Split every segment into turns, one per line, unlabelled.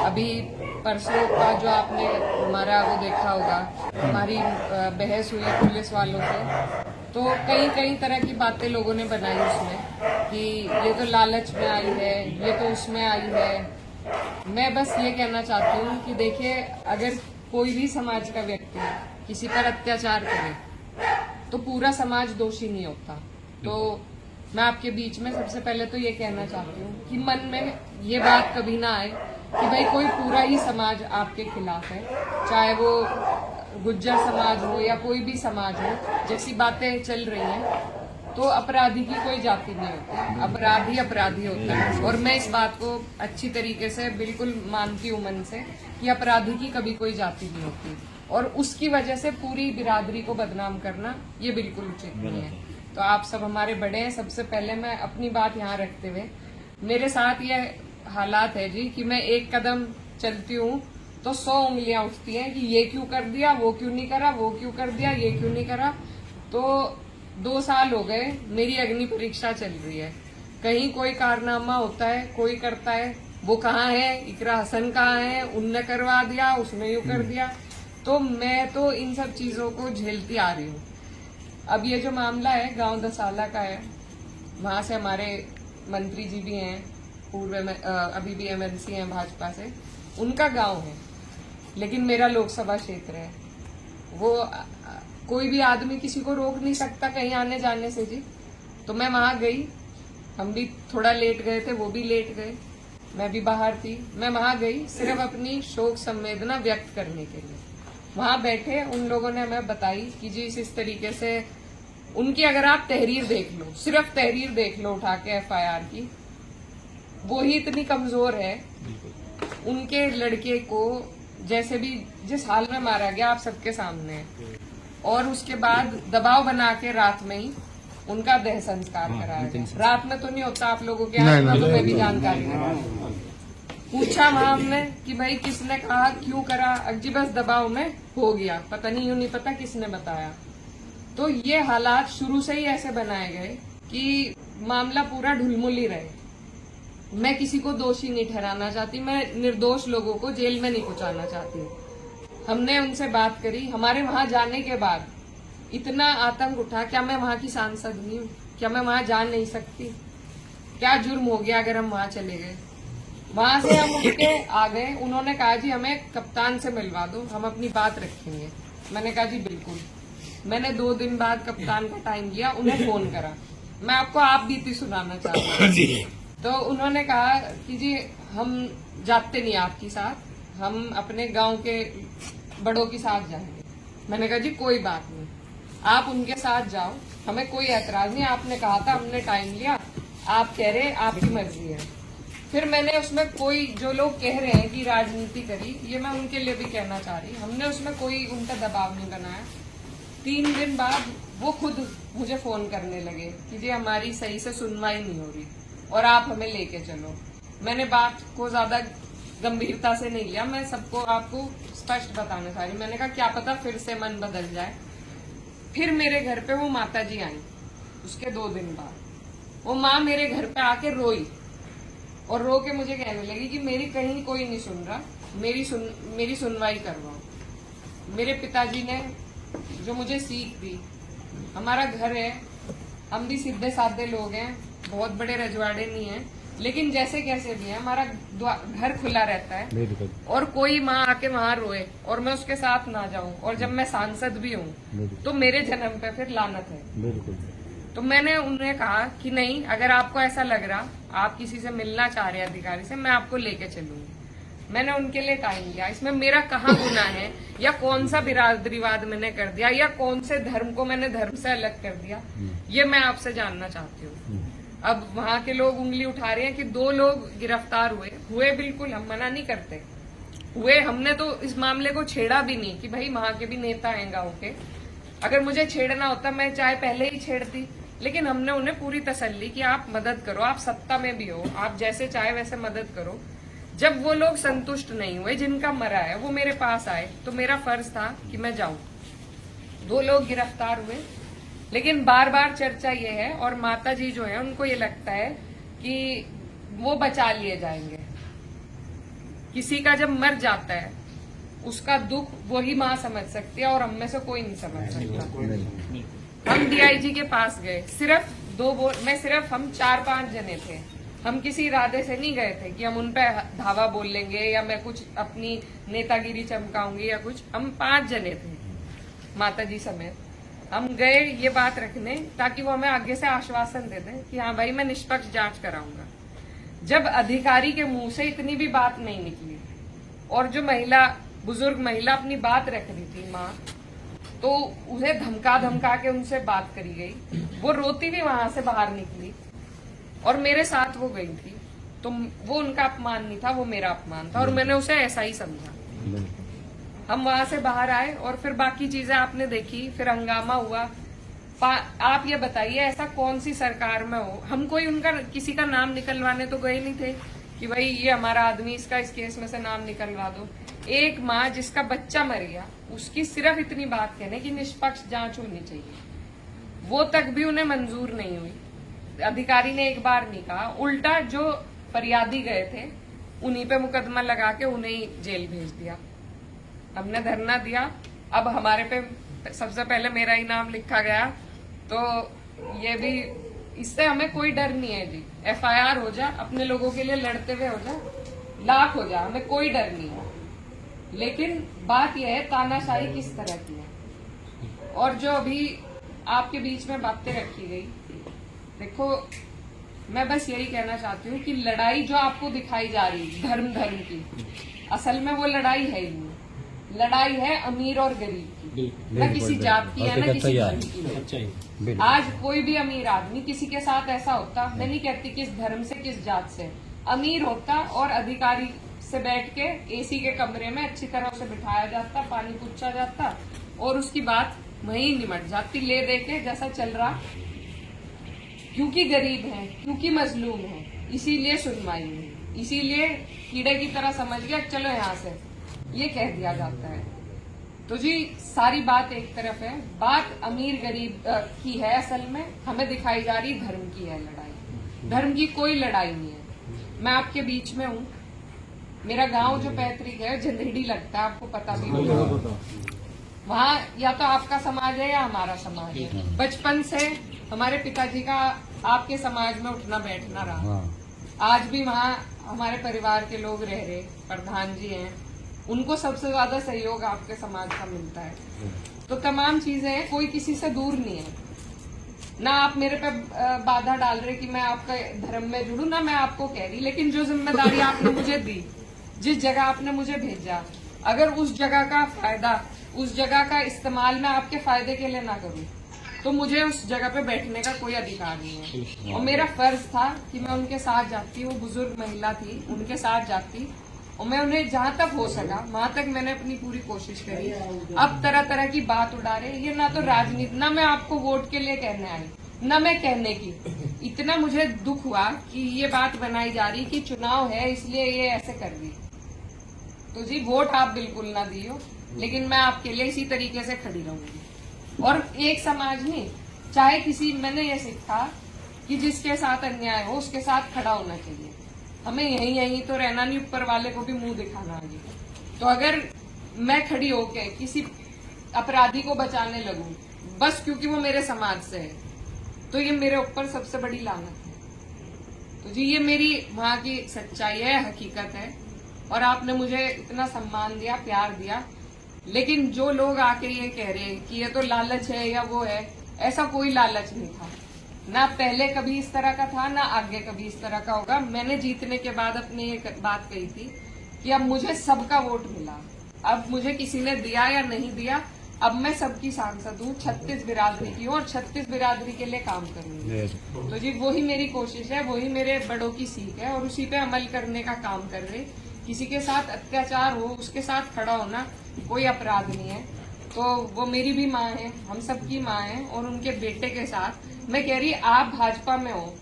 अभी परसों का जो आपने हमारा वो देखा होगा, हमारी बहस हुई पुलिस वालों से, तो कई तरह की बातें लोगों ने बनाई उसमें कि ये तो लालच में आई है, ये तो उसमें आई है। मैं बस ये कहना चाहती हूँ कि देखिए, अगर कोई भी समाज का व्यक्ति किसी पर अत्याचार करे तो पूरा समाज दोषी नहीं होता। तो मैं आपके बीच में सबसे पहले तो ये कहना चाहती हूँ कि मन में ये बात कभी ना आए कि भाई कोई पूरा ही समाज आपके खिलाफ है, चाहे वो गुज्जर समाज हो या कोई भी समाज हो। जैसी बातें चल रही हैं तो अपराधी की कोई जाति नहीं होती, अपराधी अपराधी होता है। और मैं इस बात को अच्छी तरीके से बिल्कुल मानती हूँ मन से कि अपराधी की कभी कोई जाति नहीं होती, और उसकी वजह से पूरी बिरादरी को बदनाम करना ये बिल्कुल उचित नहीं है। तो आप सब हमारे बड़े हैं। सबसे पहले मैं अपनी बात यहाँ रखते हुए, मेरे साथ ये हालात है जी कि मैं एक कदम चलती हूँ तो 100 उंगलियां उठती हैं कि ये क्यों कर दिया, वो क्यों नहीं करा, वो क्यों कर दिया, ये क्यों नहीं करा। तो 2 साल हो गए, मेरी अग्नि परीक्षा चल रही है। कहीं कोई कारनामा होता है, कोई करता है, वो कहाँ है, इकरा हसन कहाँ है, उनने करवा दिया, उसने यूं कर दिया। तो मैं तो इन सब चीजों को झेलती आ रही हूँ। अब ये जो मामला है गांव दसाला का है, वहां से हमारे मंत्री जी भी हैं, पूर्व में अभी भी एमएलसी हैं भाजपा से, उनका गांव है, लेकिन मेरा लोकसभा क्षेत्र है। वो कोई भी आदमी किसी को रोक नहीं सकता कहीं आने जाने से जी। तो मैं वहां गई, हम भी थोड़ा लेट गए थे, वो भी लेट गए, मैं भी बाहर थी। मैं वहां गई सिर्फ अपनी शोक संवेदना व्यक्त करने के लिए। वहां बैठे उन लोगों ने हमें बताई कि जी इस तरीके से उनकी अगर आप तहरीर देख लो, सिर्फ तहरीर देख लो उठा के एफआईआर की, वो ही इतनी कमजोर है। उनके लड़के को जैसे भी जिस हाल में मारा गया आप सबके सामने है, और उसके बाद दबाव बना के रात में ही उनका देह संस्कार कराया गया। रात में तो नहीं होता आप लोगों के यहाँ, तो मैं भी जानकारी है। पूछा वहां हमने कि भाई किसने कहा, क्यों करा, अजी बस दबाव में हो गया, पता नहीं, यूं नहीं पता किसने बताया। तो ये हालात शुरू से ही ऐसे बनाए गए कि मामला पूरा ढुलमुल ही रहे। मैं किसी को दोषी नहीं ठहराना चाहती, मैं निर्दोष लोगों को जेल में नहीं पहुंचाना चाहती। हमने उनसे बात करी, हमारे वहां जाने के बाद इतना आतंक उठा, क्या मैं वहां की सांसद नहीं हूँ, क्या मैं वहां जा नहीं सकती, क्या जुर्म हो गया अगर हम वहां चले गए। वहां से हम उठ के आ गए, उन्होंने कहा जी हमें कप्तान से मिलवा दो, हम अपनी बात रखेंगे। मैंने कहा जी बिल्कुल। मैंने 2 दिन बाद कप्तान का टाइम लिया, उन्हें फोन करा। मैं आपको आप बीती सुनाना चाहता हूँ। तो उन्होंने कहा कि जी हम जाते नहीं आपके साथ, हम अपने गांव के बड़ों के साथ जाएंगे। मैंने कहा जी कोई बात नहीं, आप उनके साथ जाओ, हमें कोई ऐतराज नहीं, आपने कहा था, हमने टाइम लिया, आप कह रहे आपकी मर्जी है। फिर मैंने उसमें कोई, जो लोग कह रहे हैं कि राजनीति करी, ये मैं उनके लिए भी कहना चाह रही, हमने उसमें कोई उनका दबाव नहीं बनाया। 3 दिन बाद वो खुद मुझे फोन करने लगे कि जी हमारी सही से सुनवाई नहीं हो रही और आप हमें लेके चलो। मैंने बात को ज्यादा गंभीरता से नहीं लिया, मैं सबको आपको स्पष्ट बताना चाह रही। मैंने कहा क्या पता फिर से मन बदल जाए। फिर मेरे घर पे वो माता जी आई, उसके 2 दिन बाद वो माँ मेरे घर पे आके रोई और रो के मुझे कहने लगी कि मेरी कहीं कोई नहीं सुन रहा, मेरी सुनवाई करवाओ। मेरे पिताजी ने जो मुझे सीख दी, हमारा घर है, हम भी सीधे साधे लोग हैं, बहुत बड़े रजवाड़े नहीं हैं, लेकिन जैसे कैसे भी है हमारा घर खुला रहता है। और कोई माँ आके वहां रोए और मैं उसके साथ ना जाऊं, और जब मैं सांसद भी हूँ तो मेरे जन्म पे फिर लानत है। तो मैंने उन्हें कहा कि नहीं, अगर आपको ऐसा लग रहा, आप किसी से मिलना चाह रहे हैं अधिकारी से, मैं आपको लेके चलूंगी। मैंने उनके लिए टाइम लिया। इसमें मेरा कहाँ गुनाह है, या कौन सा बिरादरीवाद मैंने कर दिया, या कौन से धर्म को मैंने धर्म से अलग कर दिया, ये मैं आपसे जानना चाहती हूँ। अब वहां के लोग उंगली उठा रहे हैं कि 2 लोग गिरफ्तार हुए बिल्कुल, हम मना नहीं करते, हुए। हमने तो इस मामले को छेड़ा भी नहीं कि भाई वहां के भी नेता हैं गाँव के, अगर मुझे छेड़ना होता मैं चाहे पहले ही छेड़ती, लेकिन हमने उन्हें पूरी तसल्ली कि आप मदद करो, आप सत्ता में भी हो, आप जैसे चाहे वैसे मदद करो। जब वो लोग संतुष्ट नहीं हुए, जिनका मरा है, वो मेरे पास आए, तो मेरा फर्ज था कि मैं जाऊं। 2 लोग गिरफ्तार हुए, लेकिन बार बार चर्चा ये है, और माता जी जो है उनको ये लगता है कि वो बचा लिए जाएंगे। किसी का जब मर जाता है उसका दुख वही माँ समझ सकती है और हम में से कोई नहीं समझ सकता। हम डीआईजी के पास गए, सिर्फ हम 4-5 जने थे। हम किसी इरादे से नहीं गए थे कि हम उन पे धावा बोल लेंगे या मैं कुछ अपनी नेतागिरी चमकाऊंगी या कुछ। हम 5 जने थे माता जी समेत। हम गए ये बात रखने ताकि वो हमें आगे से आश्वासन दे दें कि हाँ भाई मैं निष्पक्ष जांच कराऊंगा। जब अधिकारी के मुंह से इतनी भी बात नहीं निकली और जो बुजुर्ग महिला अपनी बात रख रही थी माँ, तो उन्हें धमका धमका के उनसे बात करी गई। वो रोती भी वहां से बाहर निकली और मेरे साथ वो गई थी। तो वो उनका अपमान नहीं था, वो मेरा अपमान था और मैंने उसे ऐसा ही समझा। हम वहां से बाहर आए और फिर बाकी चीजें आपने देखी, फिर हंगामा हुआ। आप ये बताइए ऐसा कौन सी सरकार में हो, हम कोई उनका किसी का नाम निकलवाने तो गए नहीं थे कि भाई ये हमारा आदमी, इसका इस केस में से नाम निकलवा दो। एक माँ जिसका बच्चा मर गया, उसकी सिर्फ इतनी बात कहने की निष्पक्ष जांच होनी चाहिए, वो तक भी उन्हें मंजूर नहीं हुई। अधिकारी ने एक बार नहीं कहा, उल्टा जो फरियादी गए थे उन्हीं पे मुकदमा लगा के उन्हें ही जेल भेज दिया। हमने धरना दिया, अब हमारे पे सबसे पहले मेरा ही नाम लिखा गया। तो ये भी, इससे हमें कोई डर नहीं है जी। एफआईआर हो जा, अपने लोगों के लिए लड़ते हुए हो जा, लाख हो जा, हमें कोई डर नहीं है। लेकिन बात यह है तानाशाही किस तरह की है। और जो अभी आपके बीच में बातें रखी गई, देखो मैं बस यही कहना चाहती हूँ कि लड़ाई जो आपको दिखाई जा रही है धर्म की, असल में वो लड़ाई है ही नहीं। लड़ाई है अमीर और गरीब की, न किसी जात की है न किसी धर्म की। आज कोई भी अमीर आदमी किसी के साथ ऐसा होता, मैं नहीं कहती किस धर्म से किस जात से, अमीर होता और अधिकारी से बैठ के एसी के कमरे में अच्छी तरह उसे बिठाया जाता, पानी पूछा जाता और उसकी बात वहीं निमट जाती, ले दे के जैसा चल रहा। क्योंकि गरीब है, क्योंकि मजलूम है, इसीलिए सुनवाई नहीं, इसीलिए कीड़े की तरह समझ गया चलो यहाँ से, ये कह दिया जाता है। तो जी सारी बात एक तरफ है, बात अमीर गरीब की है, असल में हमें दिखाई जा रही धर्म की है लड़ाई। धर्म की कोई लड़ाई नहीं है। मैं आपके बीच में हूँ, मेरा गांव जो पैतृक है जंदीडी लगता है, आपको पता भी होगा। वहाँ या तो आपका समाज है या हमारा समाज है। बचपन से हमारे पिताजी का आपके समाज में उठना बैठना रहा। आज भी वहाँ हमारे परिवार के लोग रह रहे, प्रधान जी हैं, उनको सबसे ज्यादा सहयोग आपके समाज का मिलता है। तो तमाम चीजें हैं, कोई किसी से दूर नहीं है। ना आप मेरे पे बाधा डाल रहे कि मैं आपका धर्म में जुड़ूं, ना मैं आपको कह रही, लेकिन जो जिम्मेदारी आपने मुझे दी, जिस जगह आपने मुझे भेजा, अगर उस जगह का फायदा, उस जगह का इस्तेमाल मैं आपके फायदे के लिए ना करूं, तो मुझे उस जगह पे बैठने का कोई अधिकार नहीं है। और मेरा फर्ज था कि मैं उनके साथ जाती, वो बुजुर्ग महिला थी, उनके साथ जाती और मैं उन्हें जहां तक हो सका वहां तक मैंने अपनी पूरी कोशिश करी। अब तरह तरह की बात उड़ा रहे, ये ना तो राजनीति, ना मैं आपको वोट के लिए कहने आई, ना मैं कहने की। इतना मुझे दुख हुआ कि ये बात बनाई जा रही कि चुनाव है इसलिए ये ऐसे कर रही। तो जी वोट आप बिल्कुल ना दियो, लेकिन मैं आपके लिए इसी तरीके से खड़ी रहूंगी। और एक समाज नहीं, चाहे किसी, मैंने ये सीखा कि जिसके साथ अन्याय हो उसके साथ खड़ा होना चाहिए। हमें यहीं तो रहना नहीं, ऊपर वाले को भी मुंह दिखाना है। तो अगर मैं खड़ी होके किसी अपराधी को बचाने लगूं बस क्योंकि वो मेरे समाज से है, तो ये मेरे ऊपर सबसे बड़ी लानत है। तो जी ये मेरी वहां की सच्चाई है, हकीकत है। और आपने मुझे इतना सम्मान दिया, प्यार दिया, लेकिन जो लोग आके ये कह रहे हैं कि ये तो लालच है या वो है, ऐसा कोई लालच नहीं था। ना पहले कभी इस तरह का था, ना आगे कभी इस तरह का होगा। मैंने जीतने के बाद अपनी एक बात कही थी कि अब मुझे सबका वोट मिला, अब मुझे किसी ने दिया या नहीं दिया, अब मैं सबकी सांसद हूँ, 36 बिरादरी की हूँ और 36 बिरादरी के लिए काम करूंगी। तो जी वही मेरी कोशिश है, वही मेरे बड़ों की सीख है और उसी पे अमल करने का काम कर रहे। किसी के साथ अत्याचार हो, उसके साथ खड़ा होना कोई अपराध नहीं है। तो वो मेरी भी माँ है, हम सबकी माँ है। और उनके बेटे के साथ मैं कह रही, आप भाजपा में हो,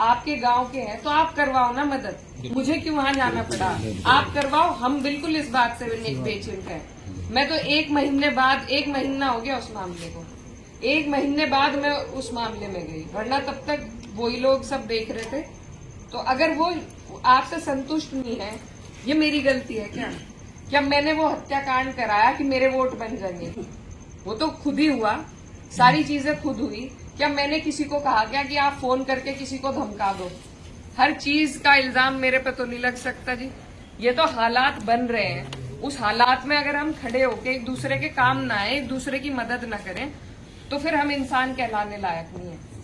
आपके गांव के हैं, तो आप करवाओ ना मदद, मुझे क्यों वहां जाना पड़ा, आप करवाओ। हम बिल्कुल इस बात से बेचिंत है। मैं तो 1 महीने बाद, 1 महीना हो गया उस मामले को, 1 महीने बाद मैं उस मामले में गई, वरना तब तक वही लोग सब देख रहे थे। तो अगर वो आपसे संतुष्ट नहीं है, ये मेरी गलती है क्या? क्या मैंने वो हत्याकांड कराया कि मेरे वोट बन जाएंगे? वो तो खुद ही हुआ, सारी चीजें खुद हुई। क्या मैंने किसी को कहा क्या कि आप फोन करके किसी को धमका दो? हर चीज का इल्जाम मेरे पे तो नहीं लग सकता जी। ये तो हालात बन रहे हैं, उस हालात में अगर हम खड़े होके एक दूसरे के काम ना आए, एक दूसरे की मदद न करें, तो फिर हम इंसान कहलाने लायक नहीं है।